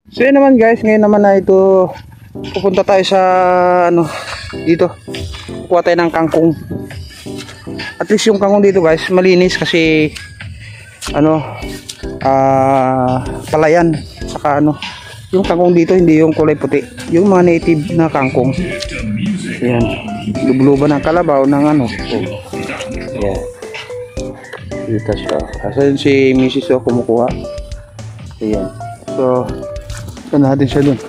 So yun naman guys, ngayon naman na ito pupunta tayo sa dito. Kuha tayo ng kangkong. At least yung kangkong dito guys, malinis kasi palayan. Saka yung kangkong dito hindi yung kulay puti. Yung mga native na kangkong. Ayan. Lubluban ng kalabaw ng Ayan. Dito siya. Kasi si Mrs. kumukuha. Ayan. So, ito natin siya dun.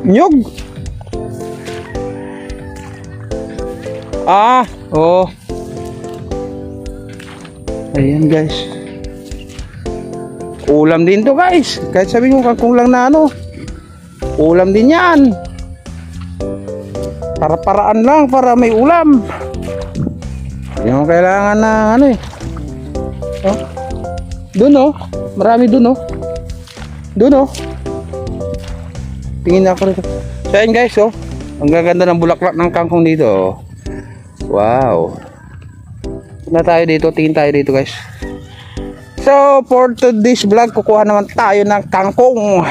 Nyog? Oh. Ayan guys. Ulam din to guys. Kahit sabi mo kangkong lang na ulam din yan. Para-paraan lang para may ulam. Hindi mo kailangan na Doon marami doon Doon tingin ako rito. So yun guys ang gaganda ng bulaklak ng kangkong dito. Wow. Tingin tayo dito guys. So for today's vlog, kukuha naman tayo ng kangkong.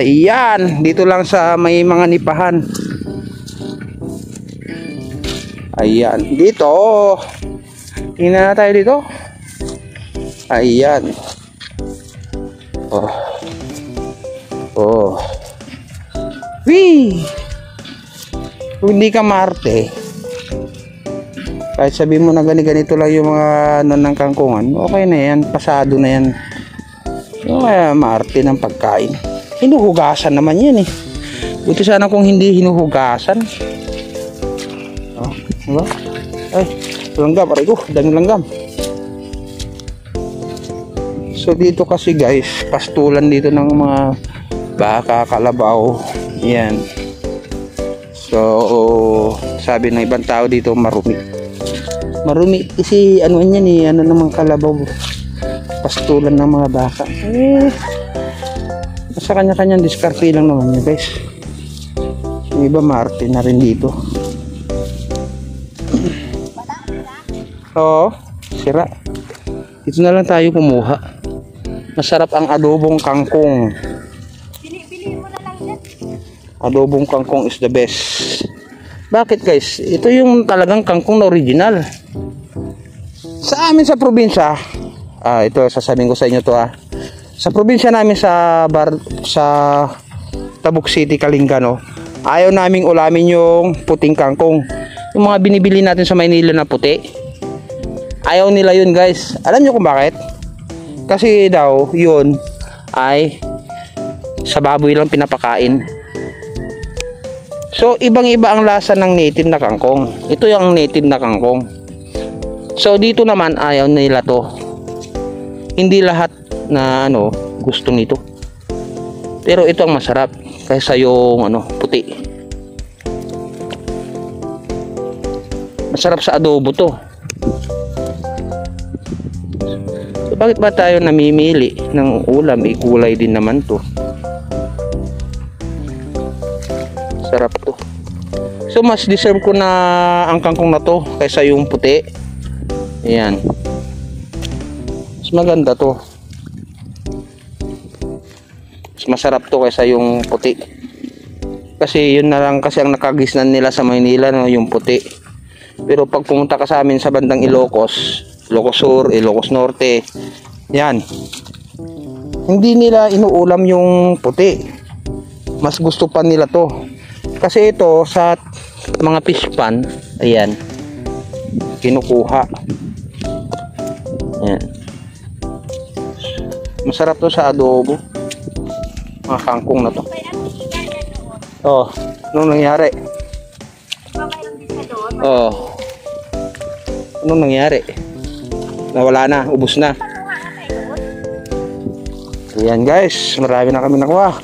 Ayan, dito lang sa may mga nipahan. Ayan, dito. Tingnan na tayo dito. Ayan. Wee! Kung hindi ka Marte, kahit sabi mo na ganito lang yung mga ng kangkungan, okay na yan, pasado na yan. Yung Marte ng pagkain. Hinuhugasan naman yan eh. Buti sana kung hindi hinuhugasan. Diba? Ay, langgam, aray ko, daming langgam. So dito kasi guys, pastulan dito ng mga baka, kalabaw. Yan. So sabi ng ibang tao dito, marumi kasi yan namang kalabaw, pastulan ng mga baka. Sa kanya-kanyang diskarte lang naman yun guys. Yung iba Marte na rin dito. Oo, sira. Dito na lang tayo kumuha. Masarap ang adobong kangkong. Pili mo na lang yan. Adobong kangkong is the best. Bakit guys? Ito yung talagang kangkong na original. Sa amin sa probinsya, ito sasabihin ko sa inyo to Sa probinsya namin sa Tabuk City, Calingano, ayaw naming ulamin yung puting kangkong. Yung mga binibili natin sa Maynila na puti. Ayaw nila yun guys. Alam nyo kung bakit? Kasi daw yun ay sa baboy lang pinapakain. So ibang iba ang lasa ng native na kangkong. Ito yung native na kangkong. So dito naman ayaw nila to. Hindi lahat na gusto nito. Pero ito ang masarap kaysa yung puti. Masarap sa adobo to. Bakit ba tayo namimili ng ulam? Kulay din naman to. Sarap to. So mas deserve ko na ang kangkong na to kaysa yung puti. Ayan. Mas maganda to. Mas masarap to kaysa yung puti. Kasi yun na lang kasi ang nakagisnan nila sa Maynila yung puti. Pero pag pumunta ka sa amin sa bandang Ilocos Sur, Ilocos Norte, yan, hindi nila inuulam yung puti. Mas gusto pa nila to. Kasi ito sa mga fish pan, ayan, kinukuha. Ayan. Masarap to sa adobo. Mga kangkong na to. Anong nangyari? Anong nangyari? Nawala na, ubos na. Ayan guys, marami na kami nakuha.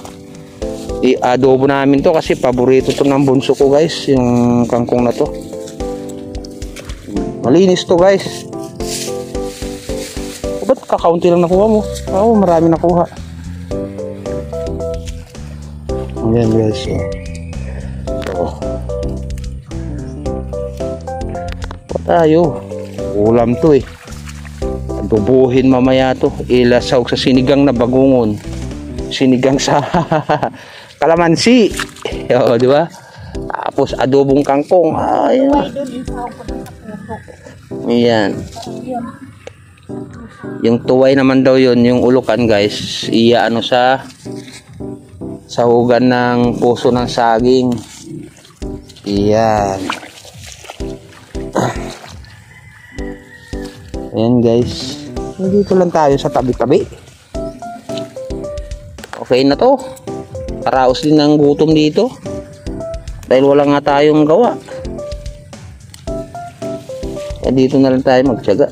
I-adobo namin to kasi paborito to ng bunso ko guys, yung kangkong na to. Malinis to guys. Ba't kakaunti lang nakuha mo? Oo, marami nakuha. Ayan guys. Pa tayo. Ulam to eh. Adobohin mamaya to. Ilasaw sa sinigang na bagungon. Sinigang sa kalamansi. O, di ba? Tapos adobong kangkong. Ay, Ay, doon yung sahog ko doon sa puso. ayan. Yun. Yung tuway naman daw yun, yung ulukan guys, ano sa sahugan ng puso ng saging. Iyan. Ayan guys. Dito lang tayo sa tabi-tabi. Okay na to. Paraos din ng gutom dito. Dahil wala nga tayong gawa. Kaya dito na lang tayo magtiyaga.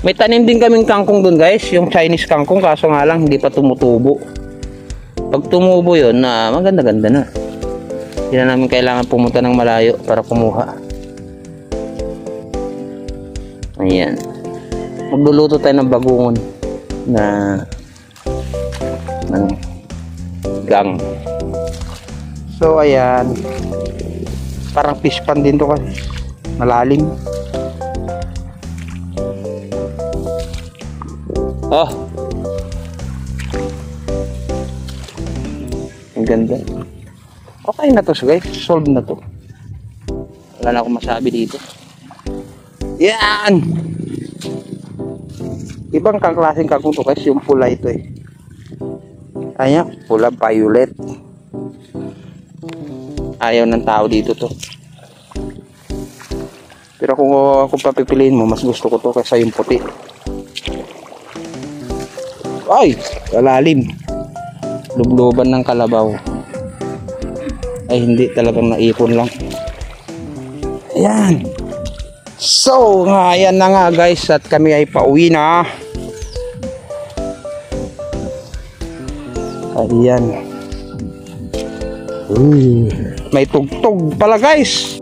May tanim din kaming kangkong dun guys, yung Chinese kangkong, kaso nga lang hindi pa tumutubo. Pag tumubo yun, maganda-ganda na. Hindi na namin kailangan pumunta ng malayo para kumuha. Ayan. Magluluto tayo ng bagungon na ng gang. So ayan. Parang fish pan din to kasi. Malalim. Oh. Ang ganda. Okay na to guys. Solve na to. Wala na akong masabi dito. Yan! Ibang klaseng kangkong to guys. Yung pula ito eh. Ayan. Pula violet. Ayaw ng tao dito to. Pero kung ako papipiliin mo, mas gusto ko to kaysa yung puti. Ay, kalalim. Lubluban ng kalabaw. Ay, hindi, talagang naipon lang. Ayan. So, ayan na nga guys, at kami ay pauwi na. Ayan. May tugtog pala guys.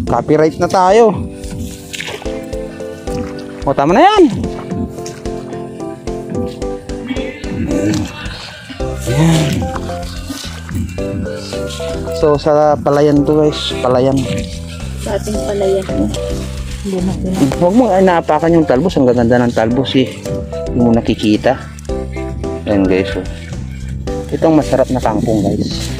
Copyright na tayo. O, tama na yan. Ayan. So sa palayan to guys, palayan. Sa ating palayan. Huwag mo ay naapakan yung talbos, ang gaganda ng talbos eh. Hindi mo nakikita. Ayan guys. Oh. Itong masarap na kangkong guys.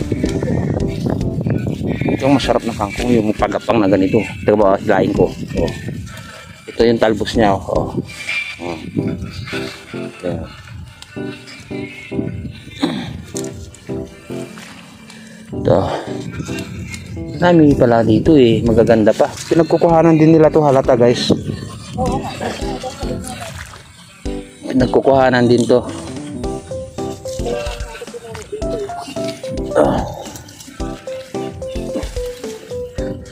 Itong masarap na kangkong, yung pagapang na ganito. Ito ba hilain ko. Oh. Ito yung talbos niya. Oh. Oh. Ayan. Ito. Nami pala dito eh. Magaganda pa. Pinagkukuhanan din nila to halata guys. Pinagkukuhanan din to.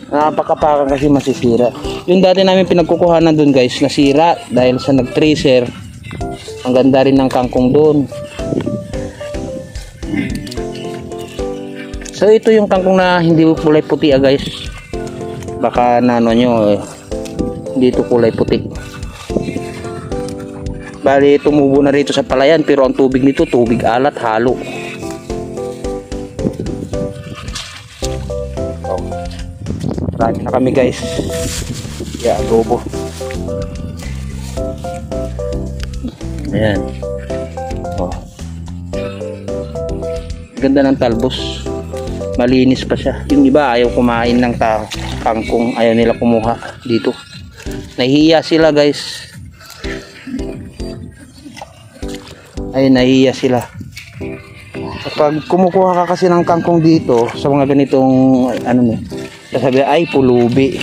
Napakapakan kasi masisira. Yung dati namin pinagkukuhanan dun guys, nasira dahil sa nag-tracer. Ang ganda rin ng kangkong dun. So ito yung kangkong na hindi kulay puti guys. Baka nano nyo hindi ito kulay puti. Bali tumubo na rito sa palayan, pero ang tubig nito tubig alat halo. Oh. Marami na kami guys. Adobo. Ayan. Oh. Ganda ng talbos. Malinis pa siya. Yung iba ayaw kumain ng kangkong, ayaw nila kumuha dito. Nahihiya sila guys. Ay, nahihiya sila. Kapag kumukuha ka kasi ng kangkong dito sa mga ganitong ano mo, sasabi ay pulubi.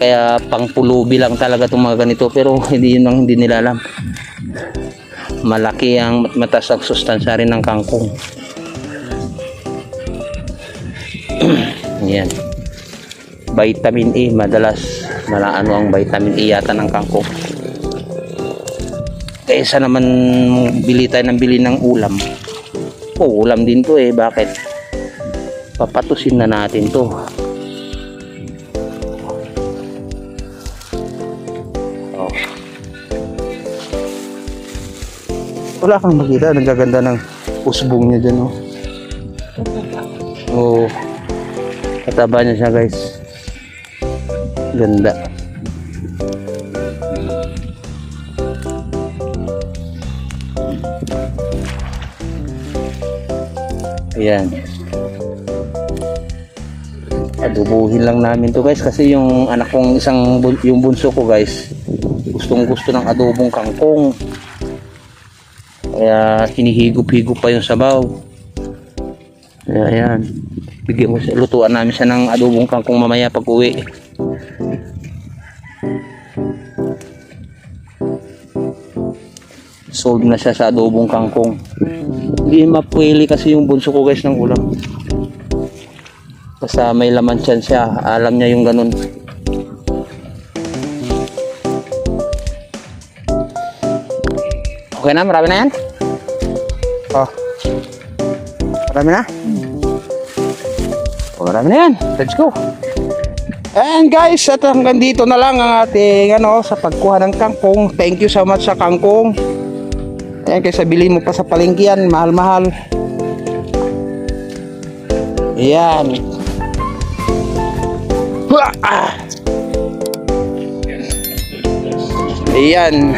Kaya pang pulubi lang talaga itong mga ganito, pero hindi yun ang hindi nila alam. Malaki ang mataas ang sustansya rin ng kangkong. Yan. Vitamin E, madalas malaano ang vitamin E yata ng kangkong. Kaysa naman bili tayo ng bili ng ulam. Ulam din to eh, bakit? Papatusin na natin to. Oh. Wala kang makita, nagaganda ng usbong niya dyan oh. Oh. Mataba niya siya guys. Ganda. Ayan. Adubuhin lang namin to guys kasi yung anak kong yung bunso ko guys gustong gusto ng adobong kangkong, kaya hinihigop-higop pa yung sabaw. Kaya ayan, lutuan namin siya ng adobong kangkong mamaya pag uwi. Sold na siya sa adobong kangkong. Hindi mapwili kasi yung bunso ko guys ng ulam. Basta may laman siya siya, alam niya yung ganun. Okay na, marami na yan? Oh. Marami na? Oh, marami na yan. Let's go. And guys, at hanggang dito na lang ang ating sa pagkuha ng kangkong. Thank you so much sa kangkong. Ayan, kaysa bilhin mo pa sa palengke yan, mahal-mahal. Ayan. Ayan.